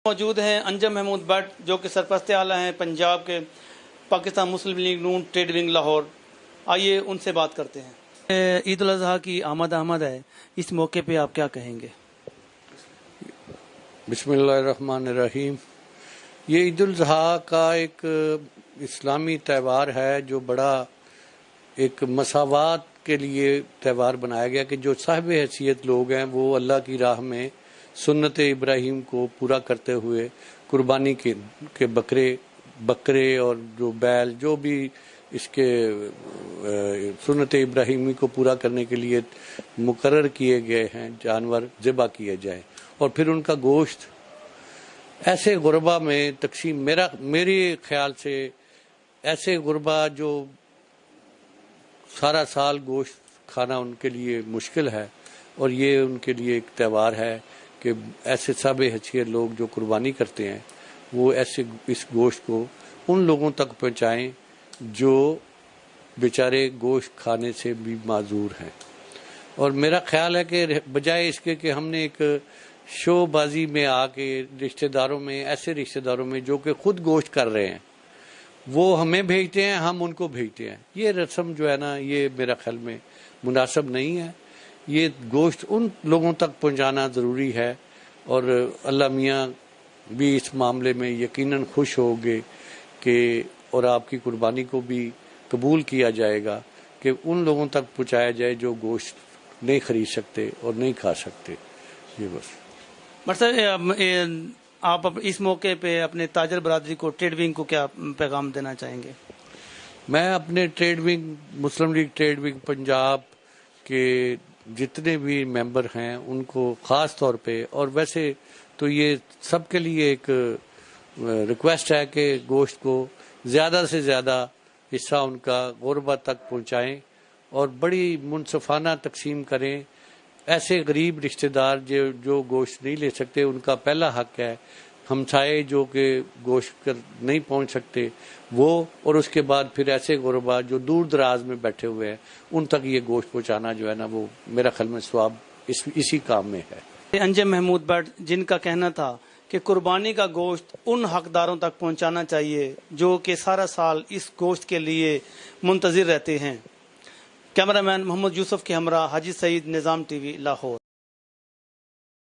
موجود ہیں انجم محمود بٹ جو کہ سرپرست اعلیٰ ہیں پنجاب کے پاکستان مسلم لیگ نون ٹریڈ ونگ لاہور۔ آئیے ان سے بات کرتے ہیں۔ عید الاضحیٰ کی آمد ہے، اس موقع پہ آپ کیا کہیں گے؟ بسم اللہ الرحمن الرحیم۔ یہ عید الاضحیٰ کا ایک اسلامی تہوار ہے جو بڑا ایک مساوات کے لیے تہوار بنایا گیا کہ جو صاحب حیثیت لوگ ہیں وہ اللہ کی راہ میں سنت ابراہیم کو پورا کرتے ہوئے قربانی کے بکرے اور جو بیل جو بھی اس کے سنت ابراہیمی کو پورا کرنے کے لیے مقرر کیے گئے ہیں جانور ذبح کیے جائیں اور پھر ان کا گوشت ایسے غربا میں تقسیم میرے خیال سے ایسے غربا جو سارا سال گوشت کھانا ان کے لیے مشکل ہے اور یہ ان کے لیے ایک تہوار ہے کہ ایسے صاحب حیثیت لوگ جو قربانی کرتے ہیں وہ ایسے اس گوشت کو ان لوگوں تک پہنچائیں جو بیچارے گوشت کھانے سے بھی معذور ہیں۔ اور میرا خیال ہے کہ بجائے اس کے کہ ہم نے ایک شو بازی میں آ کے رشتہ داروں میں جو کہ خود گوشت کر رہے ہیں وہ ہمیں بھیجتے ہیں، ہم ان کو بھیجتے ہیں، یہ رسم جو ہے نا یہ میرا خیال میں مناسب نہیں ہے۔ یہ گوشت ان لوگوں تک پہنچانا ضروری ہے اور اللہ میاں بھی اس معاملے میں یقیناً خوش ہوگے کہ اور آپ کی قربانی کو بھی قبول کیا جائے گا کہ ان لوگوں تک پہنچایا جائے جو گوشت نہیں خرید سکتے اور نہیں کھا سکتے۔ یہ بس آپ اس موقع پہ اپنے تاجر برادری کو ٹریڈ ونگ کو کیا پیغام دینا چاہیں گے؟ میں اپنے ٹریڈ ونگ مسلم لیگ ٹریڈ ونگ پنجاب کے جتنے بھی ممبر ہیں ان کو خاص طور پہ اور ویسے تو یہ سب کے لیے ایک ریکویسٹ ہے کہ گوشت کو زیادہ سے زیادہ حصہ ان کا غربا تک پہنچائیں اور بڑی منصفانہ تقسیم کریں۔ ایسے غریب رشتہ دار جو گوشت نہیں لے سکتے ان کا پہلا حق ہے، ہمسائے جو کہ گوشت نہیں پہنچ سکتے وہ، اور اس کے بعد پھر ایسے غربا جو دور دراز میں بیٹھے ہوئے ہیں ان تک یہ گوشت پہنچانا جو ہے نا وہ میرا خیال میں ثواب اسی کام میں ہے۔ انجم محمود بٹ جن کا کہنا تھا کہ قربانی کا گوشت ان حقداروں تک پہنچانا چاہیے جو کہ سارا سال اس گوشت کے لیے منتظر رہتے ہیں۔ کیمرہ مین محمد یوسف کے ہمراہ حاجی سعید، نظام ٹی وی، لاہور۔